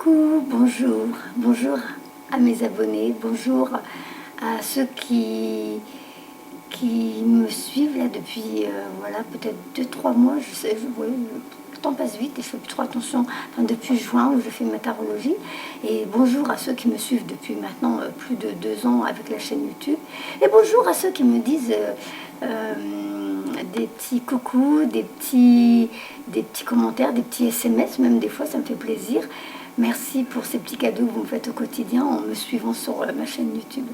Coucou, bonjour, bonjour à mes abonnés, bonjour à ceux qui me suivent là depuis voilà, peut-être 2-3 mois, je sais, ouais, le temps passe vite et je fais plus trop attention, enfin, depuis juin où je fais ma tarologie. Et bonjour à ceux qui me suivent depuis maintenant plus de 2 ans avec la chaîne YouTube. Et bonjour à ceux qui me disent des petits coucous, des petits commentaires, des petits SMS, même des fois ça me fait plaisir. Merci pour ces petits cadeaux que vous me faites au quotidien en me suivant sur ma chaîne YouTube.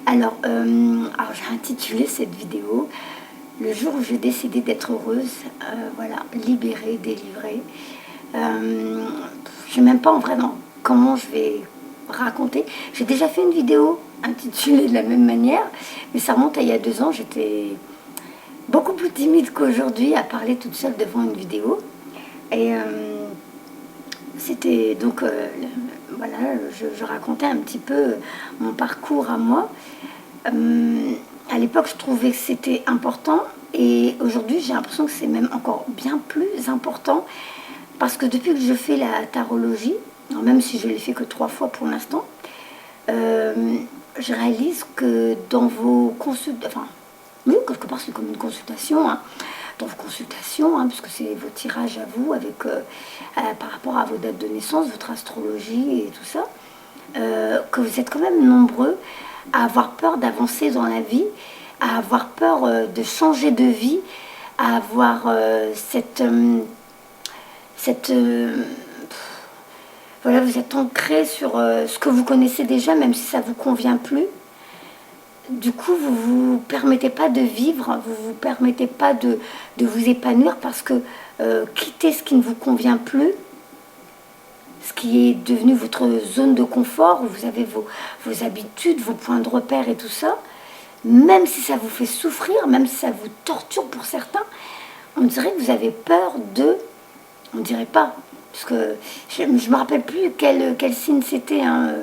Alors j'ai intitulé cette vidéo le jour où j'ai décidé d'être heureuse, voilà, libérée, délivrée. Je sais même pas en vrai comment je vais raconter. J'ai déjà fait une vidéo intitulée de la même manière, mais ça remonte à il y a 2 ans. J'étais beaucoup plus timide qu'aujourd'hui à parler toute seule devant une vidéo. Et c'était donc, voilà, je racontais un petit peu mon parcours à moi. À l'époque, je trouvais que c'était important et aujourd'hui, j'ai l'impression que c'est même encore bien plus important parce que depuis que je fais la tarologie, même si je l'ai fait que 3 fois pour l'instant, je réalise que dans vos consultations, enfin, oui, quelque part c'est comme une consultation, hein, dans vos consultations, hein, puisque c'est vos tirages à vous, avec, par rapport à vos dates de naissance, votre astrologie et tout ça, que vous êtes quand même nombreux à avoir peur d'avancer dans la vie, à avoir peur de changer de vie, à avoir voilà, vous êtes ancré sur ce que vous connaissez déjà, même si ça ne vous convient plus. Du coup, vous ne vous permettez pas de vivre, vous ne vous permettez pas de vous épanouir parce que quitter ce qui ne vous convient plus, ce qui est devenu votre zone de confort, où vous avez vos habitudes, vos points de repère et tout ça, même si ça vous fait souffrir, même si ça vous torture pour certains, on dirait que vous avez peur de... On ne dirait pas, parce que je ne me rappelle plus quel signe c'était, hein.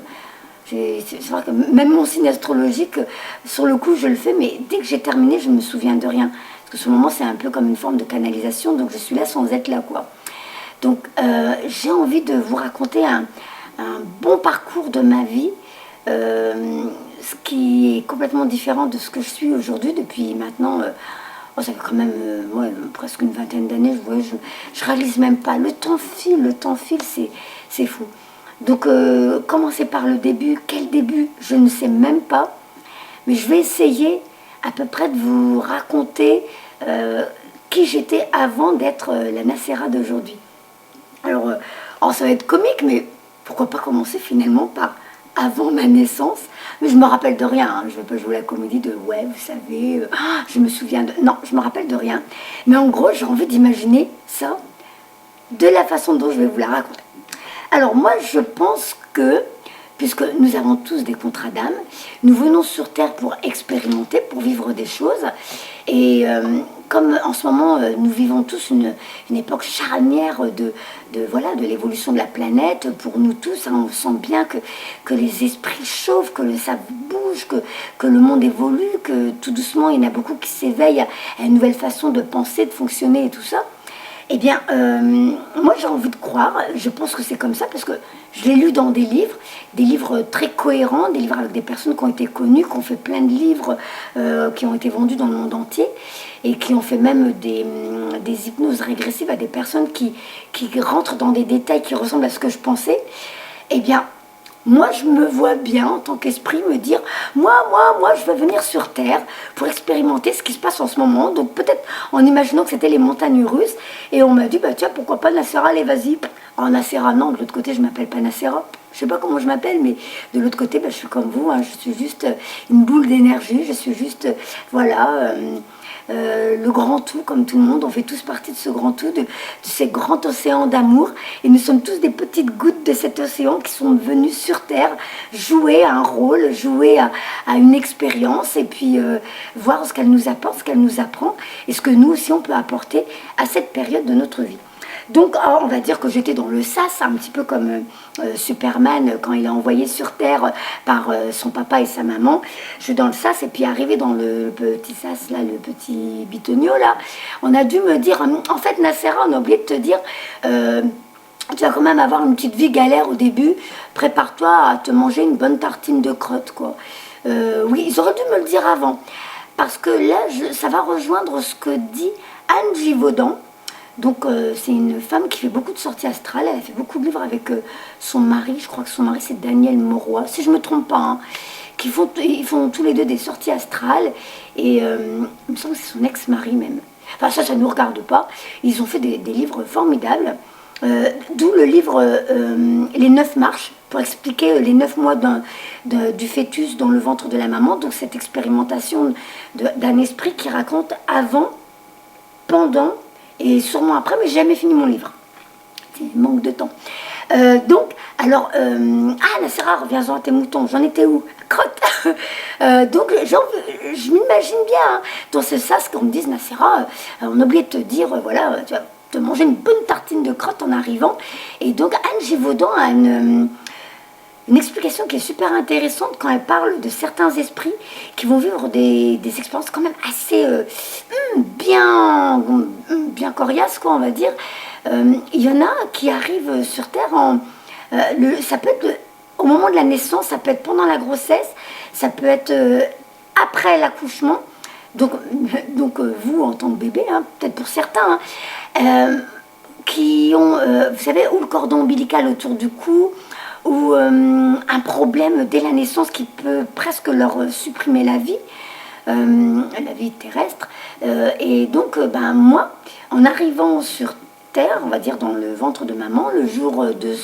C'est vrai que même mon signe astrologique, sur le coup je le fais, mais dès que j'ai terminé, je ne me souviens de rien. Parce que ce moment, c'est un peu comme une forme de canalisation, donc je suis là sans être là, quoi. Donc j'ai envie de vous raconter un bon parcours de ma vie, ce qui est complètement différent de ce que je suis aujourd'hui depuis maintenant. Ça fait quand même ouais, presque une vingtaine d'années, je réalise même pas. Le temps file, c'est fou. Donc commencer par le début, quel début, je ne sais même pas. Mais je vais essayer à peu près de vous raconter qui j'étais avant d'être la Nacera d'aujourd'hui. Alors, ça va être comique, mais pourquoi pas commencer finalement par avant ma naissance. Mais je me rappelle de rien, hein. Je ne vais pas jouer la comédie de « ouais, vous savez, je me souviens de... » Non, je me rappelle de rien. Mais en gros, j'ai envie d'imaginer ça de la façon dont je vais vous la raconter. Alors moi, je pense que, puisque nous avons tous des contrats d'âme, nous venons sur Terre pour expérimenter, pour vivre des choses. Et comme en ce moment, nous vivons tous une époque charnière de l'évolution de la planète, pour nous tous, hein, on sent bien que les esprits chauffent, que ça bouge, que le monde évolue, que tout doucement, il y en a beaucoup qui s'éveillent à une nouvelle façon de penser, de fonctionner et tout ça. Eh bien, moi j'ai envie de croire, je pense que c'est comme ça, parce que je l'ai lu dans des livres très cohérents, des livres avec des personnes qui ont été connues, qui ont fait plein de livres qui ont été vendus dans le monde entier, et qui ont fait même des hypnoses régressives à des personnes qui rentrent dans des détails qui ressemblent à ce que je pensais. Eh bien, moi, je me vois bien en tant qu'esprit me dire, moi, je veux venir sur Terre pour expérimenter ce qui se passe en ce moment. Donc peut-être en imaginant que c'était les montagnes russes. Et on m'a dit, bah tiens, pourquoi pas Nacera, allez, vas-y. En Nacera, non, de l'autre côté, je m'appelle pas Nacera. Je sais pas comment je m'appelle, mais de l'autre côté, bah, je suis comme vous. Hein, je suis juste une boule d'énergie. Je suis juste, voilà... le grand tout, comme tout le monde, on fait tous partie de ce grand tout, de ce grand océan d'amour, et nous sommes tous des petites gouttes de cet océan qui sont venues sur Terre jouer un rôle, jouer à une expérience, et puis voir ce qu'elle nous apporte, ce qu'elle nous apprend, et ce que nous aussi on peut apporter à cette période de notre vie. Donc on va dire que j'étais dans le sas, un petit peu comme Superman quand il est envoyé sur Terre par son papa et sa maman. Je suis dans le sas, et puis arrivé dans le petit sas là, le petit bitonio là, on a dû me dire, en fait Nacera, on a oublié de te dire, tu vas quand même avoir une petite vie galère au début. Prépare-toi à te manger une bonne tartine de crotte, quoi. Oui, ils auraient dû me le dire avant. Parce que là, ça va rejoindre ce que dit Anne Givaudan. Donc, c'est une femme qui fait beaucoup de sorties astrales. Elle a fait beaucoup de livres avec son mari. Je crois que son mari, c'est Daniel Mauroy, si je ne me trompe pas. Hein. Ils font tous les deux des sorties astrales. Et il me semble que c'est son ex-mari même. Enfin, ça ne nous regarde pas. Ils ont fait des livres formidables. D'où le livre Les 9 marches, pour expliquer les 9 mois du fœtus dans le ventre de la maman. Donc cette expérimentation d'un esprit qui raconte avant, pendant et sûrement après, mais j'ai jamais fini mon livre. C'est manque de temps. Donc, alors, Nacera, reviens-en à tes moutons, j'en étais où? Crotte. Donc, je m'imagine bien, hein, dans ce sas qu'on me dise, Nacera, on a oublié de te dire, voilà, tu vas te manger une bonne tartine de crotte en arrivant. Et donc, Anne Givaudan a une explication qui est super intéressante quand elle parle de certains esprits qui vont vivre des expériences quand même assez bien coriaces, quoi, on va dire. Il y en a qui arrivent sur Terre ça peut être au moment de la naissance, ça peut être pendant la grossesse, ça peut être après l'accouchement. Donc vous, en tant que bébé, hein, peut-être pour certains, qui ont, vous savez, ou le cordon ombilical autour du cou, ou un problème dès la naissance qui peut presque leur supprimer la vie terrestre. Et donc, moi, en arrivant sur Terre, on va dire dans le ventre de maman, le jour de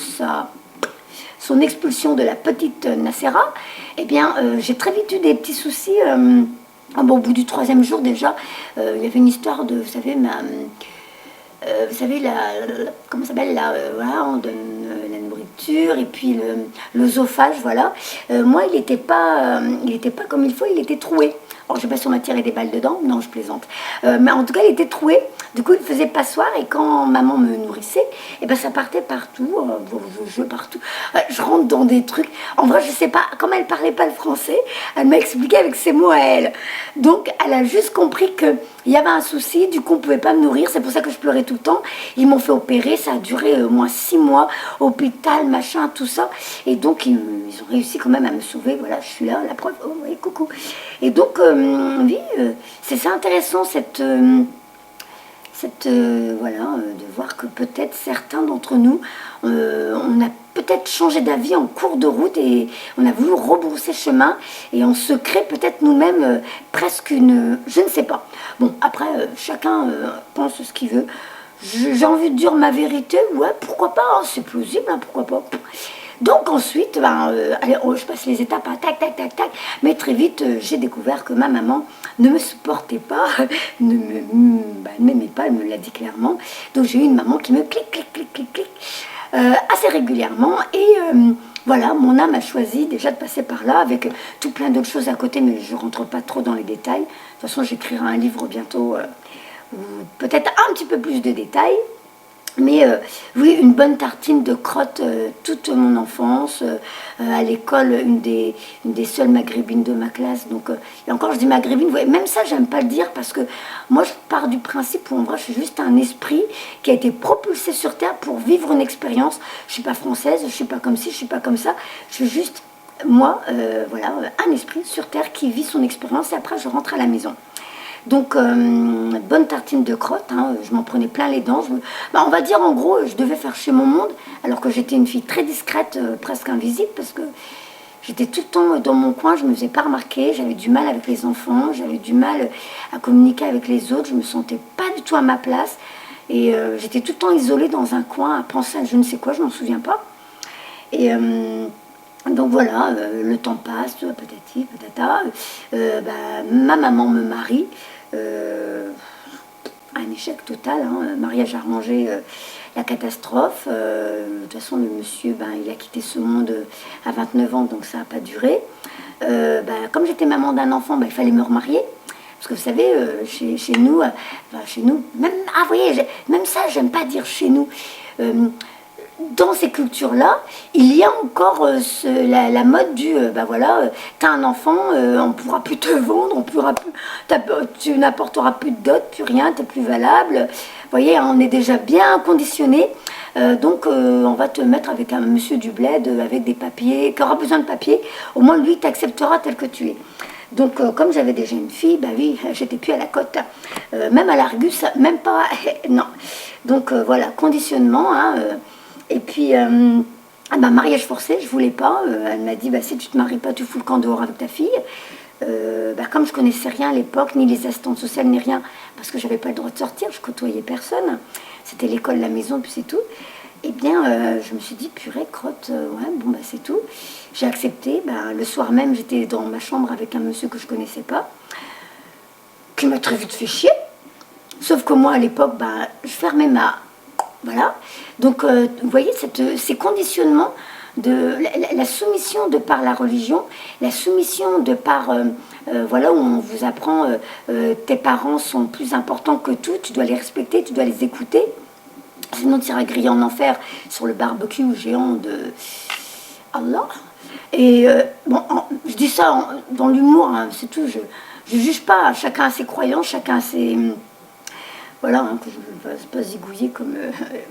son expulsion de la petite Nacera, eh bien, j'ai très vite eu des petits soucis. Au bout du 3e jour déjà, il y avait une histoire de, vous savez, vous savez, comment ça s'appelle voilà, on donne la nourriture et puis l'œsophage, voilà. Moi, il n'était pas comme il faut, il était troué. Alors, je ne sais pas si on m'a tiré des balles dedans, non, je plaisante. Mais en tout cas, il était troué. Du coup, il faisait passoire et quand maman me nourrissait, eh ben, ça partait partout, partout. Je rentre dans des trucs. En vrai, je ne sais pas, comme elle ne parlait pas le français, elle m'a expliqué avec ses mots à elle. Donc, elle a juste compris qu'il y avait un souci, du coup, on ne pouvait pas me nourrir. C'est pour ça que je pleurais tout le temps. Ils m'ont fait opérer, ça a duré au moins 6 mois, hôpital, machin, tout ça. Et donc, ils ont réussi quand même à me sauver. Voilà, je suis là, la preuve. Oh, oui, coucou. Et donc, oui, c'est intéressant de voir que peut-être certains d'entre nous, on a peut-être changé d'avis en cours de route et on a voulu rebrousser chemin et on se crée peut-être nous-mêmes presque je ne sais pas. Bon, après, chacun pense ce qu'il veut. J'ai envie de dire ma vérité, ouais, pourquoi pas, hein, c'est plausible, hein, pourquoi pas. Donc ensuite, allez, je passe les étapes, hein, tac, tac, tac, tac. Mais très vite, j'ai découvert que ma maman ne me supportait pas, ne m'aimait pas, elle me l'a dit clairement. Donc j'ai eu une maman qui me clic, assez régulièrement. Et voilà, mon âme a choisi déjà de passer par là avec tout plein d'autres choses à côté, mais je ne rentre pas trop dans les détails. De toute façon, j'écrirai un livre bientôt, ou peut-être un petit peu plus de détails. Mais oui, une bonne tartine de crotte toute mon enfance. À l'école, une des seules maghrébines de ma classe. Donc, et encore, je dis maghrébine, vous voyez, même ça, j'aime pas le dire parce que moi, je pars du principe où en vrai, je suis juste un esprit qui a été propulsé sur Terre pour vivre une expérience. Je suis pas française, je suis pas comme ci, je suis pas comme ça. Je suis juste, moi, voilà, un esprit sur Terre qui vit son expérience et après, je rentre à la maison. Donc, bonne tartine de crotte, hein, je m'en prenais plein les dents. On va dire en gros, je devais faire chez mon monde, alors que j'étais une fille très discrète, presque invisible, parce que j'étais tout le temps dans mon coin, je ne me faisais pas remarquer, j'avais du mal avec les enfants, j'avais du mal à communiquer avec les autres, je ne me sentais pas du tout à ma place. Et j'étais tout le temps isolée dans un coin, à penser à je ne sais quoi, je ne m'en souviens pas. Et donc voilà, le temps passe, patati, patata. Ma maman me marie. Un échec total, hein, mariage arrangé, la catastrophe. De toute façon, le monsieur, il a quitté ce monde à 29 ans, donc ça n'a pas duré. Comme j'étais maman d'un enfant, il fallait me remarier. Parce que vous savez, chez nous, même, vous voyez, même ça, j'aime pas dire chez nous. dans ces cultures-là, il y a encore la mode du bah voilà, t'as un enfant, on ne pourra plus te vendre, tu n'apporteras plus de dot, plus rien, t'es plus valable. Vous voyez, on est déjà bien conditionné. Donc on va te mettre avec un monsieur du bled, avec des papiers, qui aura besoin de papiers. Au moins lui t'acceptera tel que tu es. Donc comme j'avais déjà une fille, bah oui, j'étais plus à la cote. Même à l'Argus, même pas. Non. Donc voilà, conditionnement. Hein, et puis, mariage forcé, je voulais pas. Elle m'a dit, bah, si tu te maries pas, tu fous le camp dehors avec ta fille. Comme je connaissais rien à l'époque, ni les assistantes sociales, ni rien, parce que j'avais pas le droit de sortir, je côtoyais personne. C'était l'école, la maison, puis c'est tout. Eh bien, je me suis dit, purée, crotte, ouais, bon, bah, c'est tout. J'ai accepté. Bah, le soir même, j'étais dans ma chambre avec un monsieur que je connaissais pas, qui m'a très vite fait chier. Sauf que moi, à l'époque, bah, je fermais ma... Voilà. Donc, vous voyez, ces conditionnements, la soumission de par la religion, la soumission de par, voilà, où on vous apprend, tes parents sont plus importants que tout, tu dois les respecter, tu dois les écouter. Sinon, tu iras griller en enfer sur le barbecue géant de Allah. Et bon, je dis ça dans l'humour, hein, c'est tout. Je ne juge pas. Chacun a ses croyances, chacun a ses... Voilà, hein, que je ne vais pas zigouiller comme...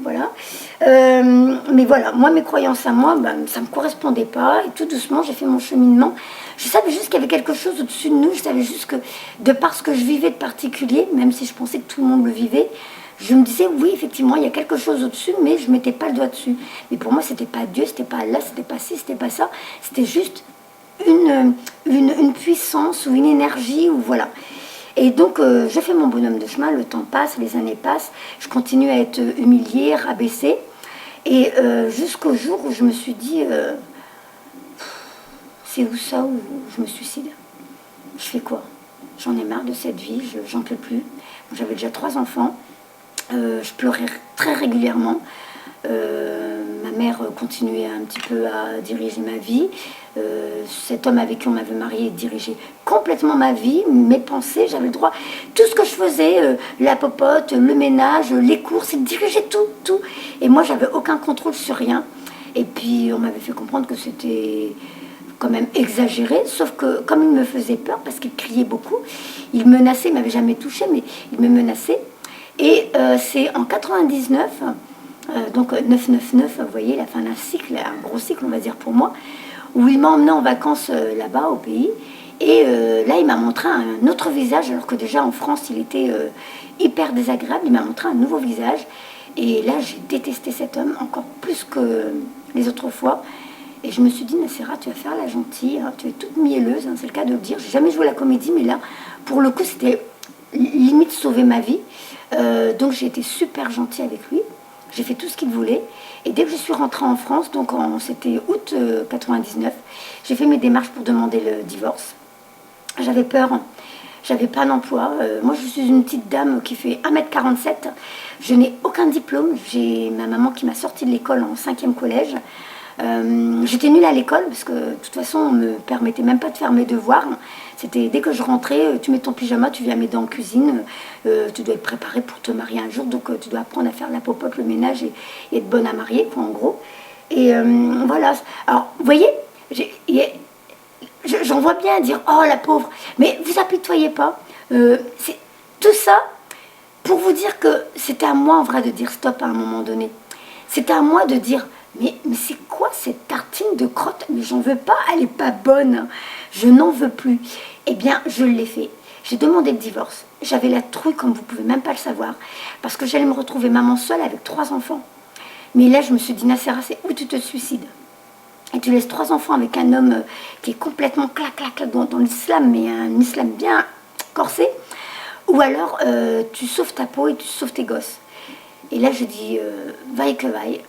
voilà. Mais voilà, moi, mes croyances à moi, ben, ça ne me correspondait pas. Et tout doucement, j'ai fait mon cheminement. Je savais juste qu'il y avait quelque chose au-dessus de nous. Je savais juste que, de par ce que je vivais de particulier, même si je pensais que tout le monde le vivait, je me disais, oui, effectivement, il y a quelque chose au-dessus, mais je ne mettais pas le doigt dessus. Mais pour moi, ce n'était pas Dieu, ce n'était pas Allah, ce n'était pas ci, ce n'était pas ça. C'était juste une puissance ou une énergie, ou voilà. Et donc, je fais mon bonhomme de chemin, le temps passe, les années passent, je continue à être humiliée, rabaissée. Et jusqu'au jour où je me suis dit, c'est où ça où je me suicide? Je fais quoi? J'en ai marre de cette vie, j'en peux plus. J'avais déjà 3 enfants, je pleurais très régulièrement. Ma mère continuait un petit peu à diriger ma vie. Cet homme avec qui on m'avait mariée dirigeait complètement ma vie, mes pensées, j'avais le droit. Tout ce que je faisais, la popote, le ménage, les courses, il dirigeait tout. Et moi, j'avais aucun contrôle sur rien. Et puis, on m'avait fait comprendre que c'était quand même exagéré, sauf que comme il me faisait peur, parce qu'il criait beaucoup, il menaçait, il ne m'avait jamais touché, mais il me menaçait. Et c'est en 99... donc 999, vous voyez, la fin d'un cycle, un gros cycle on va dire pour moi, où il m'a emmené en vacances là-bas au pays, et là il m'a montré un autre visage, alors que déjà en France il était hyper désagréable, il m'a montré un nouveau visage, et là j'ai détesté cet homme encore plus que les autres fois, et je me suis dit, Nacera, tu vas faire la gentille, hein, tu es toute mielleuse, hein, c'est le cas de le dire, j'ai jamais joué la comédie, mais là pour le coup c'était limite sauver ma vie, donc j'ai été super gentille avec lui. J'ai fait tout ce qu'il voulait. Et dès que je suis rentrée en France, donc c'était août 99, j'ai fait mes démarches pour demander le divorce. J'avais peur, j'avais pas d'emploi. Moi, je suis une petite dame qui fait 1m47. Je n'ai aucun diplôme. J'ai ma maman qui m'a sortie de l'école en 5e collège. J'étais nulle à l'école parce que de toute façon, on ne me permettait même pas de faire mes devoirs. C'était dès que je rentrais, tu mets ton pyjama, tu viens m'aider en cuisine, tu dois être préparée pour te marier un jour, donc tu dois apprendre à faire la popote, le ménage et être bonne à marier, quoi, en gros. Et voilà. Alors, vous voyez, j'en vois bien dire, oh la pauvre, mais vous apitoyez pas. C'est tout ça pour vous dire que c'était à moi en vrai de dire stop à un moment donné. C'était à moi de dire, mais c'est quoi cette tartine de crotte? Mais j'en veux pas, elle est pas bonne. Je n'en veux plus. Eh bien, je l'ai fait. J'ai demandé le divorce. J'avais la trouille, comme vous pouvez même pas le savoir, parce que j'allais me retrouver maman seule avec 3 enfants. Mais là, je me suis dit, Nacera, c'est où tu te suicides. Et tu laisses 3 enfants avec un homme qui est complètement clac dans l'islam, mais un islam bien corsé. Ou alors, tu sauves ta peau et tu sauves tes gosses. Et là, je dis, vaille que vaille,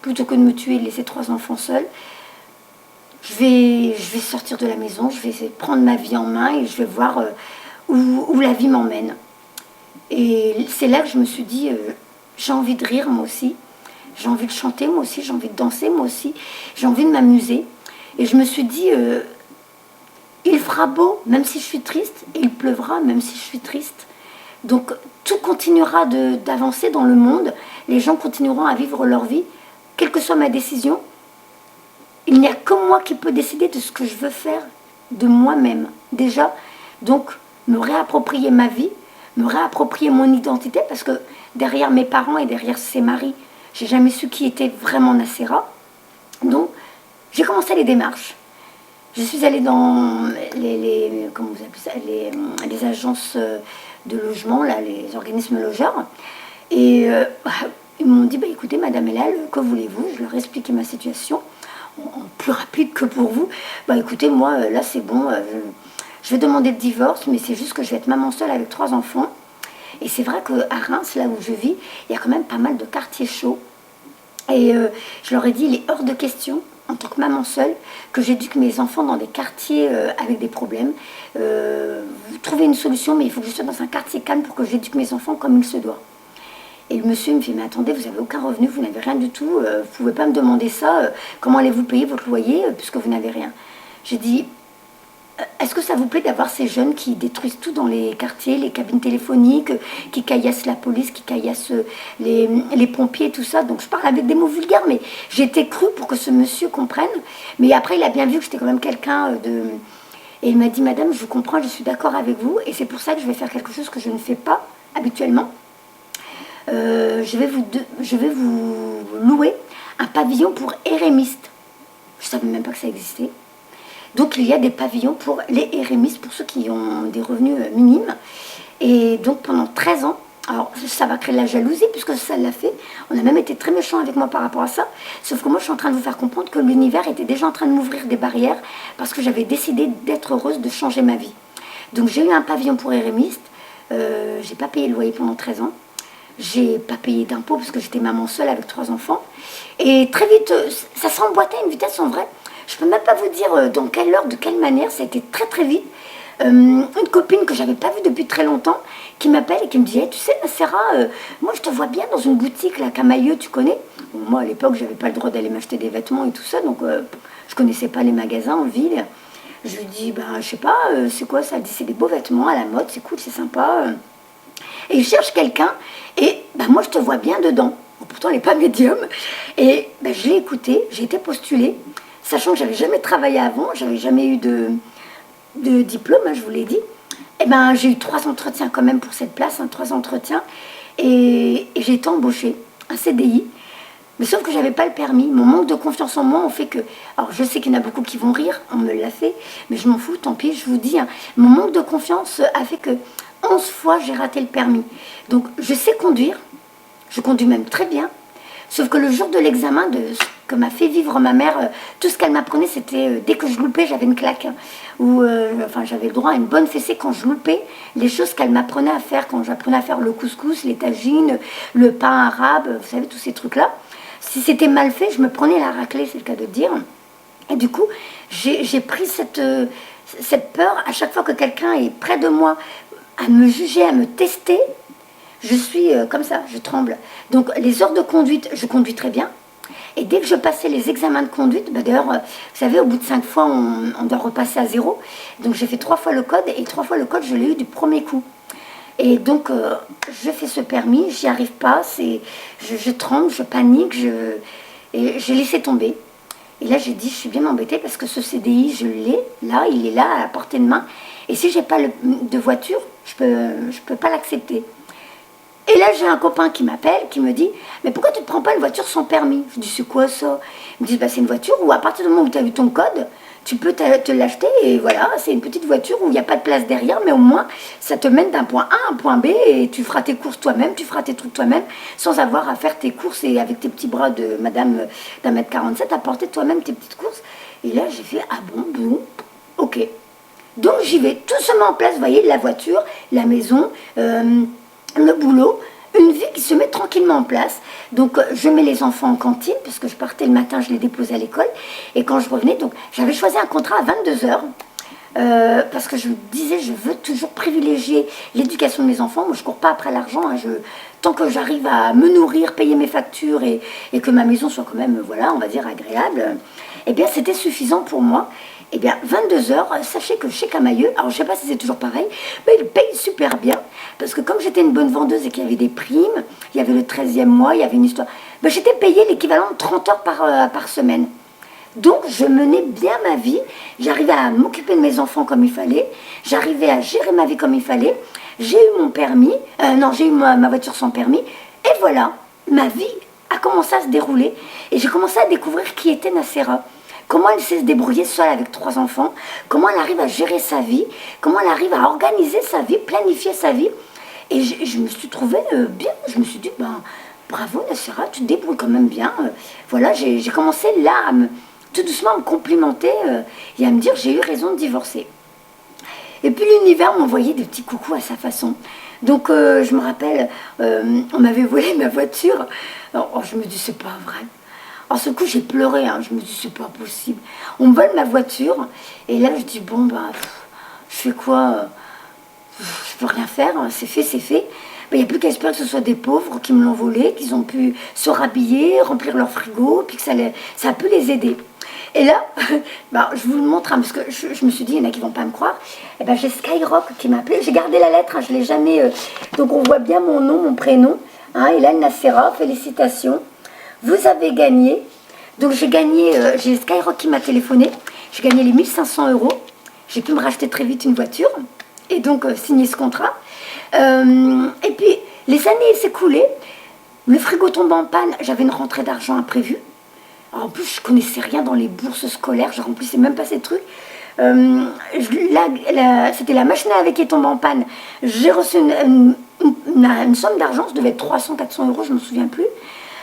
plutôt que de me tuer et de laisser 3 enfants seuls, je vais sortir de la maison, je vais essayer de prendre ma vie en main et je vais voir où la vie m'emmène. Et c'est là que je me suis dit, j'ai envie de rire moi aussi, j'ai envie de chanter moi aussi, j'ai envie de danser moi aussi, j'ai envie de m'amuser. Et je me suis dit, il fera beau même si je suis triste, et il pleuvra même si je suis triste. Donc tout continuera d'avancer dans le monde, les gens continueront à vivre leur vie, quelle que soit ma décision. Il n'y a que moi qui peux décider de ce que je veux faire de moi-même. Déjà, donc, me réapproprier ma vie, me réapproprier mon identité, parce que derrière mes parents et derrière ses maris, j'ai jamais su qui était vraiment Nacera. Donc, j'ai commencé les démarches. Je suis allée dans comment vous appelez ça, les agences de logement, là, les organismes logeurs. Et ils m'ont dit, bah, écoutez, Madame Elal, que voulez-vous? Je leur ai expliqué ma situation, en plus rapide que pour vous. Bah, écoutez, moi, là, c'est bon, je vais demander le divorce, mais c'est juste que je vais être maman seule avec 3 enfants. Et c'est vrai qu'à Reims, là où je vis, il y a quand même pas mal de quartiers chauds. Et je leur ai dit, il est hors de question, en tant que maman seule, que j'éduque mes enfants dans des quartiers avec des problèmes. Vous trouvez une solution, mais il faut que je sois dans un quartier calme pour que j'éduque mes enfants comme il se doit. Et le monsieur me fait, mais attendez, vous n'avez aucun revenu, vous n'avez rien du tout, vous ne pouvez pas me demander ça, comment allez-vous payer votre loyer puisque vous n'avez rien? J'ai dit, est-ce que ça vous plaît d'avoir ces jeunes qui détruisent tout dans les quartiers, les cabines téléphoniques, qui caillassent la police, qui caillassent les pompiers, tout ça? Donc je parle avec des mots vulgaires, mais j'ai été crue pour que ce monsieur comprenne. Mais après, il a bien vu que j'étais quand même quelqu'un de... Et il m'a dit, madame, je vous comprends, je suis d'accord avec vous, et c'est pour ça que je vais faire quelque chose que je ne fais pas habituellement. Je vais vous louer un pavillon pour érémistes. Je ne savais même pas que ça existait. Donc il y a des pavillons pour les érémistes, pour ceux qui ont des revenus minimes. Et donc pendant 13 ans, alors ça va créer de la jalousie puisque ça l'a fait. On a même été très méchants avec moi par rapport à ça. Sauf que moi je suis en train de vous faire comprendre que l'univers était déjà en train de m'ouvrir des barrières parce que j'avais décidé d'être heureuse, de changer ma vie. Donc j'ai eu un pavillon pour érémistes. J'ai pas payé le loyer pendant 13 ans. J'ai pas payé d'impôts parce que j'étais maman seule avec 3 enfants. Et très vite, ça s'emboîtait à une vitesse en vrai. Je peux même pas vous dire dans quelle heure, de quelle manière, ça a été très très vite. Une copine que j'avais pas vue depuis très longtemps, qui m'appelle et qui me dit hey, tu sais Nacera, moi je te vois bien dans une boutique, la Camailleux, tu connais? Bon, moi à l'époque, j'avais pas le droit d'aller m'acheter des vêtements et tout ça, donc je connaissais pas les magasins en ville. Je lui dis, bah je sais pas, c'est quoi ça? Elle dit, c'est des beaux vêtements à la mode, c'est cool, c'est sympa. Et je cherche quelqu'un, et bah, moi je te vois bien dedans. Bon, pourtant elle n'est pas médium. Et bah, je l'ai écouté, j'ai été postulée, sachant que j'avais jamais travaillé avant, j'avais jamais eu de diplôme, hein, je vous l'ai dit. Et ben j'ai eu 3 entretiens quand même pour cette place, 3 entretiens, et j'ai été embauchée, un CDI. Mais sauf que j'avais pas le permis. Mon manque de confiance en moi, on fait que... Alors je sais qu'il y en a beaucoup qui vont rire, on me l'a fait, mais je m'en fous, tant pis, je vous dis. Hein, mon manque de confiance a fait que 11 fois j'ai raté le permis. Donc je sais conduire, je conduis même très bien. Sauf que le jour de l'examen, de ce que m'a fait vivre ma mère, tout ce qu'elle m'apprenait, c'était dès que je loupais, j'avais une claque. Ou enfin, j'avais le droit à une bonne fessée quand je loupais. Les choses qu'elle m'apprenait à faire, quand j'apprenais à faire le couscous, les tagines, le pain arabe, vous savez, tous ces trucs-là. Si c'était mal fait, je me prenais la raclée, c'est le cas de dire. Et du coup, j'ai pris cette peur à chaque fois que quelqu'un est près de moi à me juger, à me tester. Je suis comme ça, je tremble. Donc les heures de conduite, je conduis très bien. Et dès que je passais les examens de conduite, bah d'ailleurs, vous savez, au bout de 5 fois, on doit repasser à 0. Donc j'ai fait 3 fois le code, et 3 fois le code, je l'ai eu du premier coup. Et donc, je fais ce permis, j'y arrive pas, je tremble, je panique, et j'ai laissé tomber. Et là, j'ai dit, je suis bien embêtée parce que ce CDI, je l'ai, là, il est là, à la portée de main. Et si j'ai pas de voiture, je peux pas l'accepter. Et là, j'ai un copain qui m'appelle, qui me dit, mais pourquoi tu ne prends pas une voiture sans permis? Je dis, c'est quoi ça? Ils me disent, bah, c'est une voiture où à partir du moment où tu as eu ton code, tu peux te l'acheter et voilà, c'est une petite voiture où il n'y a pas de place derrière, mais au moins, ça te mène d'un point A à un point B et tu feras tes courses toi-même, tu feras tes trucs toi-même, sans avoir à faire tes courses et avec tes petits bras de madame d'1m47, à porter toi-même tes petites courses. Et là, j'ai fait, ah bon, ok. Donc j'y vais, tout se met en place, vous voyez, la voiture, la maison, le boulot, une vie qui se met tranquillement en place. Donc je mets les enfants en cantine, parce que je partais le matin, je les déposais à l'école. Et quand je revenais, donc j'avais choisi un contrat à 22 heures. parce que je me disais, je veux toujours privilégier l'éducation de mes enfants. Moi, je ne cours pas après l'argent. Hein, tant que j'arrive à me nourrir, payer mes factures et que ma maison soit quand même, voilà, on va dire, agréable, eh bien, c'était suffisant pour moi. Eh bien, 22 heures, sachez que chez Camailleux, alors je ne sais pas si c'est toujours pareil, mais ils payent super bien. Parce que comme j'étais une bonne vendeuse et qu'il y avait des primes, il y avait le 13e mois, il y avait une histoire, ben, j'étais payée l'équivalent de 30 heures par semaine. Donc, je menais bien ma vie. J'arrivais à m'occuper de mes enfants comme il fallait. J'arrivais à gérer ma vie comme il fallait. J'ai eu mon permis. Non, j'ai eu ma voiture sans permis. Et voilà, ma vie a commencé à se dérouler. Et j'ai commencé à découvrir qui était Nacera. Comment elle sait se débrouiller seule avec 3 enfants. Comment elle arrive à gérer sa vie. Comment elle arrive à organiser sa vie, planifier sa vie. Et je me suis trouvée bien. Je me suis dit, ben, bravo Nacera, tu te débrouilles quand même bien. Voilà, j'ai commencé là tout doucement à me complimenter et à me dire j'ai eu raison de divorcer. Et puis l'univers m'envoyait des petits coucous à sa façon. Donc je me rappelle, on m'avait volé ma voiture. Alors, je me dis c'est pas vrai. Alors ce coup j'ai pleuré, hein. Je me dis c'est pas possible. On me vole ma voiture et là je dis bon bah je fais quoi, je peux rien faire, hein. C'est fait, c'est fait. Il n'y a plus qu'à espérer que ce soit des pauvres qui me l'ont volé, qu'ils ont pu se rhabiller, remplir leur frigo, puis que ça peut les aider. Et là, bah, je vous le montre, hein, parce que je me suis dit, il y en a qui ne vont pas me croire. Et ben, j'ai Skyrock qui m'a appelé. J'ai gardé la lettre, hein, je ne l'ai jamais. Donc, on voit bien mon nom, mon prénom. Hein, Hélène Nacera, félicitations. Vous avez gagné. Donc, j'ai gagné. J'ai Skyrock qui m'a téléphoné. J'ai gagné les 1500 €. J'ai pu me racheter très vite une voiture. Et donc, signer ce contrat. Et puis, les années s'écoulaient. Le frigo tombe en panne. J'avais une rentrée d'argent imprévue. En plus, je connaissais rien dans les bourses scolaires, je remplissais même pas ces trucs. C'était la machine à laver qui est tombée en panne. J'ai reçu une somme d'argent, ça devait être 300-400 €, je ne me souviens plus.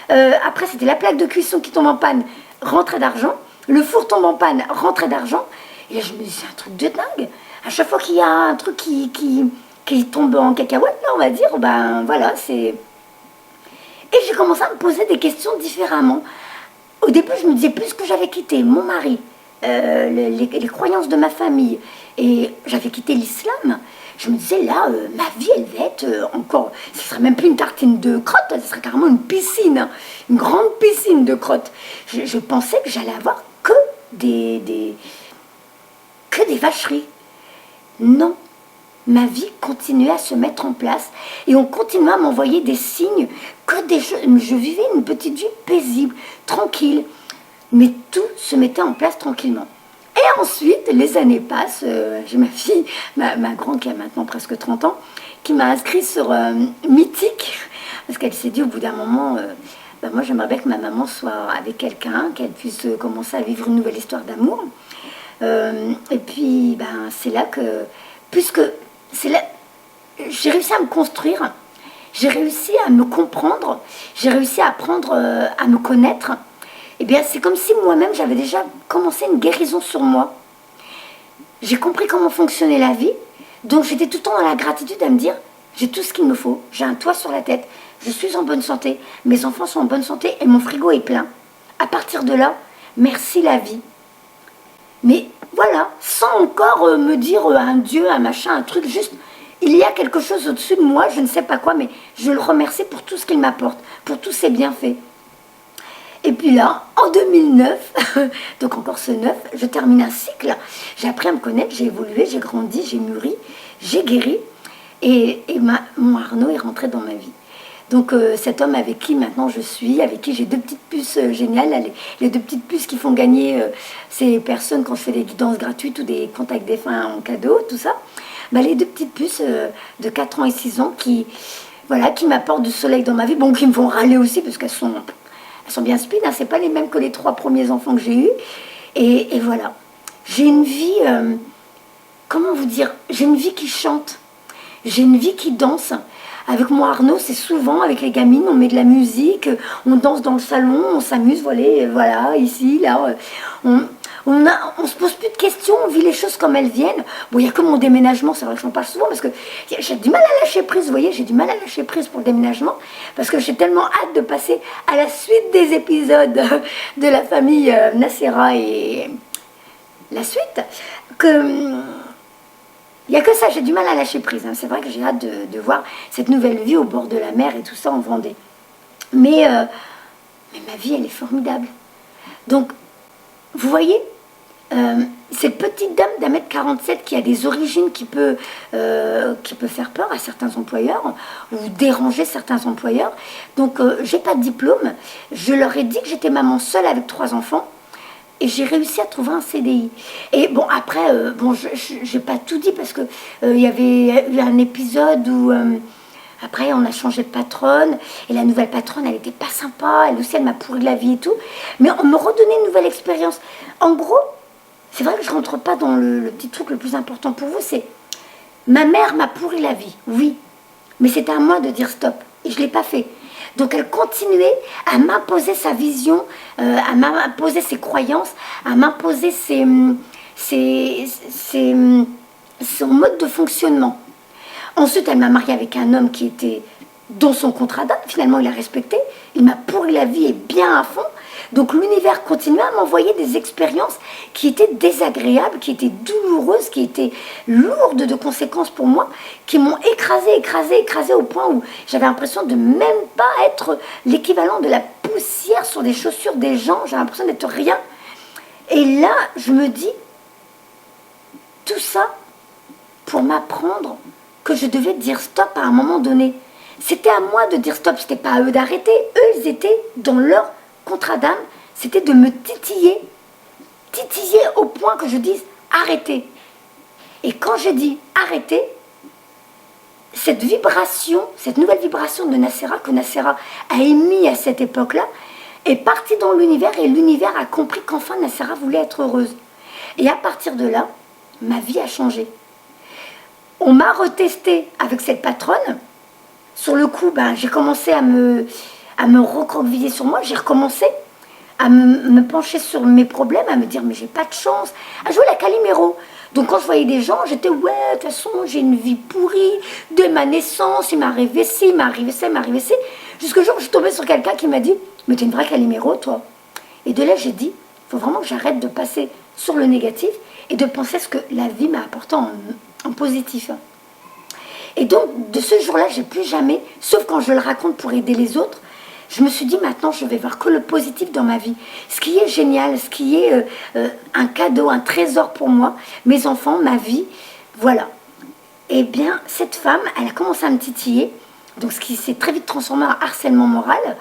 Après, c'était la plaque de cuisson qui tombe en panne, rentrée d'argent. Le four tombe en panne, rentrée d'argent. Et là, je me dis, c'est un truc de dingue. À chaque fois qu'il y a un truc qui tombe en cacahuète, là, on va dire, ben voilà, c'est... Et j'ai commencé à me poser des questions différemment. Au début, je me disais, plus que j'avais quitté mon mari, les croyances de ma famille, et j'avais quitté l'islam, je me disais, là, ma vie, elle va être encore... Ce ne serait même plus une tartine de crotte, ce serait carrément une piscine, hein, une grande piscine de crotte. Je pensais que j'allais avoir que des vacheries. Non, ma vie continuait à se mettre en place et on continuait à m'envoyer des signes que je vivais une petite vie paisible, tranquille, mais tout se mettait en place tranquillement. Et ensuite, les années passent, j'ai ma fille, ma grande qui a maintenant presque 30 ans, qui m'a inscrit sur Mythique, parce qu'elle s'est dit au bout d'un moment, ben moi j'aimerais bien que ma maman soit avec quelqu'un, qu'elle puisse commencer à vivre une nouvelle histoire d'amour. Et puis, ben, c'est là que, puisque c'est là, j'ai réussi à me construire, j'ai réussi à me comprendre, j'ai réussi à apprendre à me connaître. Eh bien, c'est comme si moi-même, j'avais déjà commencé une guérison sur moi. J'ai compris comment fonctionnait la vie, donc j'étais tout le temps dans la gratitude à me dire, j'ai tout ce qu'il me faut, j'ai un toit sur la tête, je suis en bonne santé, mes enfants sont en bonne santé et mon frigo est plein. À partir de là, merci la vie. Mais voilà, sans encore me dire un Dieu, un machin, un truc, juste, il y a quelque chose au-dessus de moi, je ne sais pas quoi, mais je le remercie pour tout ce qu'il m'apporte, pour tous ses bienfaits. Et puis là, en 2009, donc encore ce 9, je termine un cycle, j'ai appris à me connaître, j'ai évolué, j'ai grandi, j'ai mûri, j'ai guéri, et mon Arnaud est rentré dans ma vie. Donc cet homme avec qui maintenant je suis, avec qui j'ai 2 petites puces géniales, les 2 petites puces qui font gagner ces personnes quand je fais des guidances gratuites ou des contacts défunts en cadeau, tout ça, bah, les 2 petites puces de 4 ans et 6 ans qui m'apportent du soleil dans ma vie, bon, qui me font râler aussi parce qu'elles sont bien speed, hein, c'est pas les mêmes que les 3 premiers enfants que j'ai eus, et voilà. J'ai une vie, comment vous dire, j'ai une vie qui chante, j'ai une vie qui danse. Avec moi Arnaud, c'est souvent avec les gamines, on met de la musique, on danse dans le salon, on s'amuse, voilà, ici, là. On se pose plus de questions, on vit les choses comme elles viennent. Bon, il n'y a que mon déménagement, c'est vrai que j'en parle souvent, parce que j'ai du mal à lâcher prise, vous voyez, j'ai du mal à lâcher prise pour le déménagement, parce que j'ai tellement hâte de passer à la suite des épisodes de la famille Nacera et la suite, que Il n'y a que ça, j'ai du mal à lâcher prise. Hein. C'est vrai que j'ai hâte de voir cette nouvelle vie au bord de la mer et tout ça en Vendée. Mais ma vie, elle est formidable. Donc, vous voyez, cette petite dame d'1,47 m qui a des origines qui peut faire peur à certains employeurs ou déranger certains employeurs. Donc, j'ai pas de diplôme. Je leur ai dit que j'étais maman seule avec 3 enfants. Et j'ai réussi à trouver un CDI. Et bon, après, je n'ai pas tout dit parce que il y avait eu un épisode où après on a changé de patronne et la nouvelle patronne, elle n'était pas sympa. Elle aussi, elle m'a pourri la vie et tout. Mais on me redonnait une nouvelle expérience. En gros, c'est vrai que je ne rentre pas dans le petit truc le plus important pour vous, c'est ma mère m'a pourri la vie, oui. Mais c'était à moi de dire stop. Et je ne l'ai pas fait. Donc elle continuait à m'imposer sa vision, à m'imposer ses croyances, à m'imposer son mode de fonctionnement. Ensuite, elle m'a mariée avec un homme qui était dans son contrat d'âme. Finalement, il a respecté. Il m'a pourri la vie et bien à fond. Donc l'univers continuait à m'envoyer des expériences qui étaient désagréables, qui étaient douloureuses, qui étaient lourdes de conséquences pour moi, qui m'ont écrasée au point où j'avais l'impression de même pas être l'équivalent de la poussière sur des chaussures des gens. J'avais l'impression d'être rien. Et là, je me dis, tout ça pour m'apprendre que je devais dire stop à un moment donné. C'était à moi de dire stop, c'était pas à eux d'arrêter. Eux, ils étaient dans leur contrat d'âme, c'était de me titiller au point que je dise arrêtez. Et quand je dis arrêtez, cette vibration, cette nouvelle vibration de Nacera, que Nacera a émis à cette époque-là, est partie dans l'univers et l'univers a compris qu'enfin Nacera voulait être heureuse. Et à partir de là, ma vie a changé. On m'a retesté avec cette patronne. Sur le coup, j'ai commencé à me recroqueviller sur moi. J'ai recommencé à me pencher sur mes problèmes, à me dire mais j'ai pas de chance, à jouer la Calimero. Donc quand je voyais des gens, j'étais ouais, de toute façon j'ai une vie pourrie, dès ma naissance, il m'est arrivé ci, il m'est arrivé ça, il m'est arrivé ci. Jusqu'au jour où je suis tombée sur quelqu'un qui m'a dit mais t'es une vraie Calimero toi. Et de là j'ai dit, il faut vraiment que j'arrête de passer sur le négatif et de penser ce que la vie m'a apporté en positif. Et donc, de ce jour-là, j'ai plus jamais, sauf quand je le raconte pour aider les autres, je me suis dit maintenant, je vais voir que le positif dans ma vie. Ce qui est génial, ce qui est un cadeau, un trésor pour moi, mes enfants, ma vie, voilà. Eh bien, cette femme, elle a commencé à me titiller, donc ce qui s'est très vite transformé en harcèlement moral.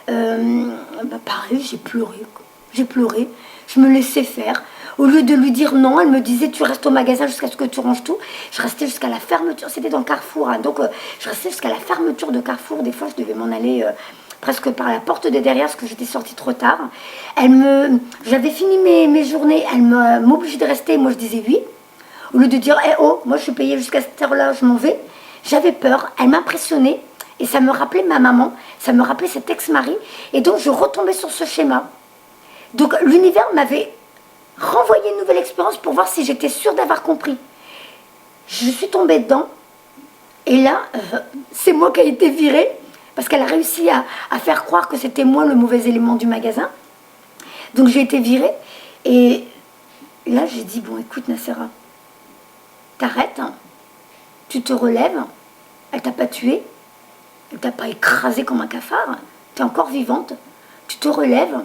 Pareil, j'ai pleuré, quoi. J'ai pleuré, je me laissais faire. Au lieu de lui dire non, elle me disait tu restes au magasin jusqu'à ce que tu ranges tout. Je restais jusqu'à la fermeture, c'était dans Carrefour, hein, donc je restais jusqu'à la fermeture de Carrefour. Des fois, je devais m'en aller presque par la porte de derrière parce que j'étais sortie trop tard. J'avais fini mes journées, elle m'obligeait de rester, moi je disais oui. Au lieu de dire oh, moi je suis payée jusqu'à cette heure-là, je m'en vais. J'avais peur, elle m'impressionnait et ça me rappelait ma maman, ça me rappelait cet ex-mari. Et donc je retombais sur ce schéma. Donc l'univers m'avait renvoyer une nouvelle expérience pour voir si j'étais sûre d'avoir compris. Je suis tombée dedans et là, c'est moi qui ai été virée parce qu'elle a réussi à faire croire que c'était moi le mauvais élément du magasin. Donc j'ai été virée et là j'ai dit bon écoute Nacera, t'arrêtes, hein, tu te relèves, elle t'a pas tuée, elle t'a pas écrasée comme un cafard, tu es encore vivante, tu te relèves,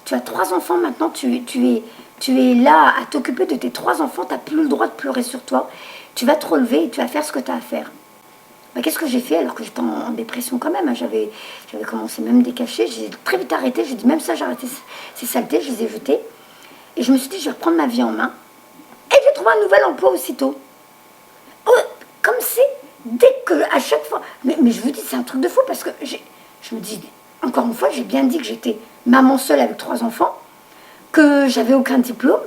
tu as 3 enfants maintenant, tu es là à t'occuper de tes 3 enfants, tu n'as plus le droit de pleurer sur toi. Tu vas te relever et tu vas faire ce que tu as à faire. Qu'est-ce que j'ai fait alors que j'étais en dépression quand même, hein. J'avais commencé même des cachets, j'ai très vite arrêté, j'ai dit même ça, j'ai arrêté ces saletés, je les ai jetées. Et je me suis dit, je vais reprendre ma vie en main. Et j'ai trouvé un nouvel emploi aussitôt. Oh, comme si, dès que, à chaque fois... Mais je vous dis, c'est un truc de fou parce que je me dis, encore une fois, j'ai bien dit que j'étais maman seule avec 3 enfants, que j'avais aucun diplôme.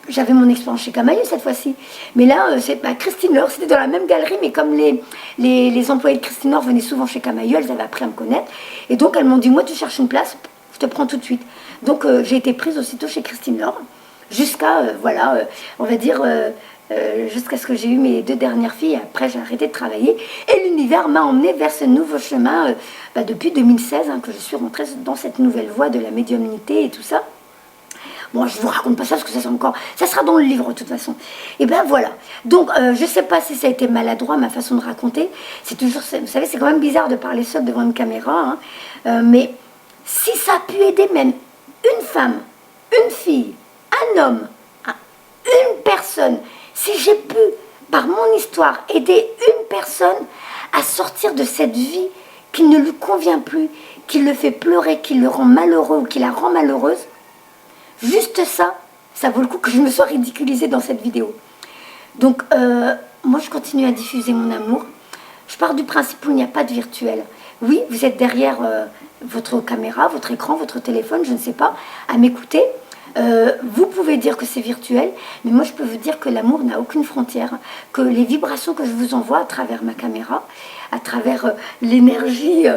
J'avais mon expérience chez Camaïeu cette fois-ci. Mais là, c'est Christine Laure, c'était dans la même galerie, mais comme les employés de Christine Laure venaient souvent chez Camaïeu, elles avaient appris à me connaître. Et donc, elles m'ont dit, moi, tu cherches une place, je te prends tout de suite. Donc, j'ai été prise aussitôt chez Christine Laure, jusqu'à, on va dire, jusqu'à ce que j'ai eu mes 2 dernières filles. Après, j'ai arrêté de travailler. Et l'univers m'a emmenée vers ce nouveau chemin depuis 2016, hein, que je suis rentrée dans cette nouvelle voie de la médiumnité et tout ça. Bon, je vous raconte pas ça parce que ça, ça sera dans le livre de toute façon. Et ben voilà. Donc, je sais pas si ça a été maladroit, ma façon de raconter. C'est toujours, vous savez, c'est quand même bizarre de parler seul devant une caméra. Hein. Mais si ça a pu aider même une femme, une fille, un homme, une personne, si j'ai pu, par mon histoire, aider une personne à sortir de cette vie qui ne lui convient plus, qui le fait pleurer, qui le rend malheureux ou qui la rend malheureuse, juste ça, ça vaut le coup que je me sois ridiculisée dans cette vidéo. Donc, moi, je continue à diffuser mon amour. Je pars du principe où il n'y a pas de virtuel. Oui, vous êtes derrière votre caméra, votre écran, votre téléphone, je ne sais pas, à m'écouter. Vous pouvez dire que c'est virtuel, mais moi je peux vous dire que l'amour n'a aucune frontière, que les vibrations que je vous envoie à travers ma caméra, à travers l'énergie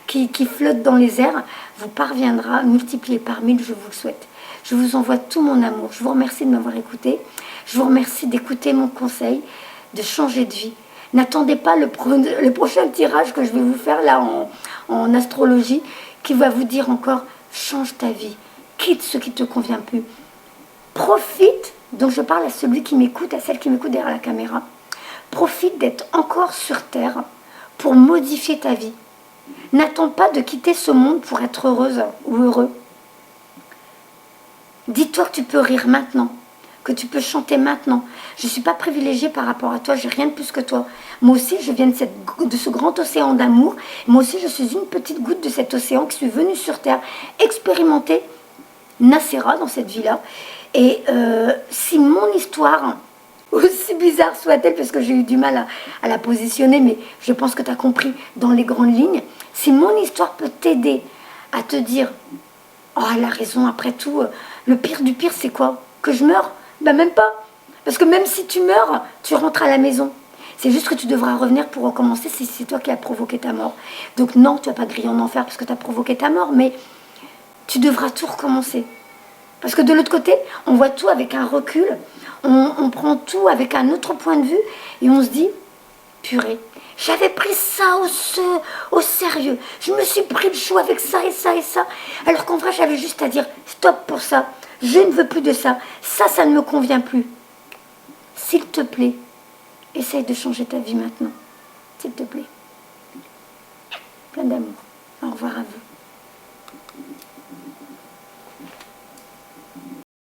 qui flotte dans les airs, vous parviendra multiplié par 1000, je vous le souhaite. Je vous envoie tout mon amour. Je vous remercie de m'avoir écouté. Je vous remercie d'écouter mon conseil, de changer de vie. N'attendez pas le prochain tirage que je vais vous faire là en astrologie, qui va vous dire encore, change ta vie. Quitte ce qui ne te convient plus. Profite, donc je parle à celui qui m'écoute, à celle qui m'écoute derrière la caméra. Profite d'être encore sur Terre pour modifier ta vie. N'attends pas de quitter ce monde pour être heureuse ou heureux. Dis-toi que tu peux rire maintenant, que tu peux chanter maintenant. Je ne suis pas privilégiée par rapport à toi, j'ai rien de plus que toi. Moi aussi, je viens de ce grand océan d'amour. Moi aussi, je suis une petite goutte de cet océan qui suis venue sur Terre expérimenter Nacera dans cette vie-là. Et si mon histoire, aussi bizarre soit-elle, parce que j'ai eu du mal à la positionner, mais je pense que tu as compris dans les grandes lignes, si mon histoire peut t'aider à te dire, oh, elle a raison, après tout, le pire du pire, c'est quoi? Que je meure? Ben même pas. Parce que même si tu meurs, tu rentres à la maison. C'est juste que tu devras revenir pour recommencer si c'est toi qui as provoqué ta mort. Donc non, tu vas pas griller en enfer parce que tu as provoqué ta mort, mais tu devras tout recommencer. Parce que de l'autre côté, on voit tout avec un recul, on prend tout avec un autre point de vue, et on se dit, purée, j'avais pris ça au sérieux, je me suis pris le chou avec ça et ça et ça, alors qu'en vrai, j'avais juste à dire, stop pour ça, je ne veux plus de ça, ça ne me convient plus. S'il te plaît, essaye de changer ta vie maintenant, s'il te plaît. Plein d'amour. Au revoir à vous.